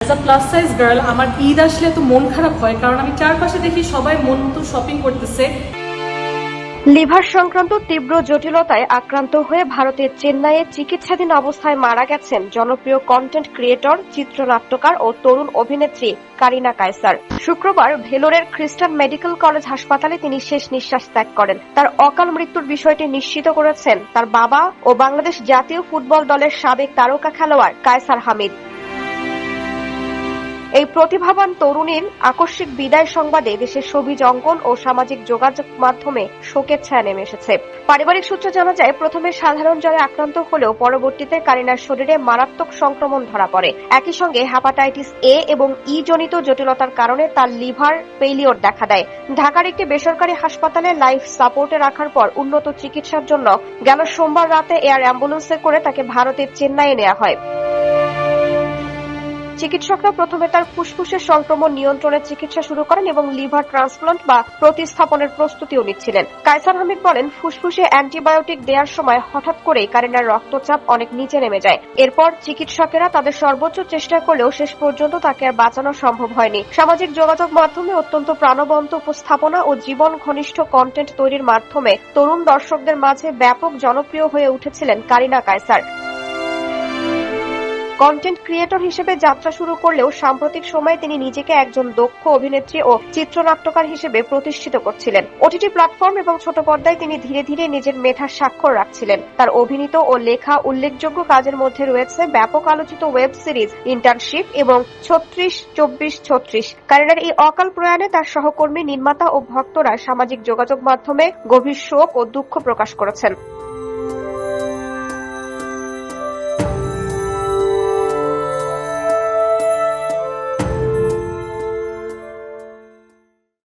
As a plus size girl আমার ঈদ আসলে তো মন খারাপ হয়, কারণ আমি চারপাশে দেখি সবাই মন মতো শপিং করতেছে। লিভার সংক্রান্ত তীব্র জটিলতায় আক্রান্ত হয়ে ভারতের চেন্নাইয়ে চিকিৎসাধীন অবস্থায় মারা গেছেন জনপ্রিয় কন্টেন্ট ক্রিয়েটর, চিত্রনাট্যকার ও তরুণ অভিনেত্রী কারিনা কায়সার। শুক্রবার ভেলোরের খ্রিস্টান মেডিকেল কলেজ হাসপাতালে তিনি শেষ নিঃশ্বাস ত্যাগ করেন। তার অকাল মৃত্যুর বিষয়টি নিশ্চিত করেছেন তার বাবা ও বাংলাদেশ জাতীয় ফুটবল দলের সাবেক তারকা খেলোয়াড় কায়সার হামিদ। এই প্রতিভাবান তরুণীর আকস্মিক বিদায় সংবাদে দেশের ছবিজ অঙ্কন ও সামাজিক যোগাযোগ মাধ্যমে শোকের ছায়া নেমে এসেছে। পারিবারিক সূত্রে জানা যায়, প্রথমে সাধারণ জ্বরে আক্রান্ত হলেও পরবর্তীতে কারিনার শরীরে মারাত্মক সংক্রমণ ধরা পড়ে। একই সঙ্গে হেপাটাইটিস এ এবং ই জনিত জটিলতার কারণে তার লিভার ফেইলিওর দেখা দেয়। ঢাকার একটি বেসরকারি হাসপাতালে লাইফ সাপোর্টে রাখার পর উন্নত চিকিৎসার জন্য গেল সোমবার রাতে এয়ার অ্যাম্বুলেন্সে করে তাকে ভারতের চেন্নাইয়ে নেওয়া হয়। চিকিৎসকরা প্রথমে তার ফুসফুসের সংক্রমণ নিয়ন্ত্রণের চিকিৎসা শুরু করেন এবং লিভার ট্রান্সপ্লান্ট বা প্রতিস্থাপনের প্রস্তুতিও নিচ্ছিলেন। কায়সার হামিদ বলেন, ফুসফুসে অ্যান্টিবায়োটিক দেওয়ার সময় হঠাৎ করেই কারিনার রক্তচাপ অনেক নিচে নেমে যায়। এরপর চিকিৎসকেরা তাদের সর্বোচ্চ চেষ্টা করলেও শেষ পর্যন্ত তাকে আর বাঁচানো সম্ভব হয়নি। সামাজিক যোগাযোগ মাধ্যমে অত্যন্ত প্রাণবন্ত উপস্থাপনা ও জীবন ঘনিষ্ঠ কন্টেন্ট তৈরির মাধ্যমে তরুণ দর্শকদের মাঝে ব্যাপক জনপ্রিয় হয়ে উঠেছিলেন কারিনা কায়সার। কন্টেন্ট ক্রিয়েটর হিসেবে যাত্রা শুরু করলেও সাম্প্রতিক সময়ে তিনি নিজেকে একজন দক্ষ অভিনেত্রী ও চিত্রনাট্যকার হিসেবে প্রতিষ্ঠিত করছিলেন। ওটিটি প্ল্যাটফর্ম এবং ছোট পর্দায় তিনি ধীরে ধীরে নিজের মেধার স্বাক্ষর রাখছিলেন। তার অভিনীত ও লেখা উল্লেখযোগ্য কাজের মধ্যে রয়েছে ব্যাপক আলোচিত ওয়েব সিরিজ ইন্টার্নশিপ এবং 36-24-36। কারিনার এই অকাল প্রয়াণে তার সহকর্মী, নির্মাতা ও ভক্তরা সামাজিক যোগাযোগ মাধ্যমে গভীর শোক ও দুঃখ প্রকাশ করেছেন।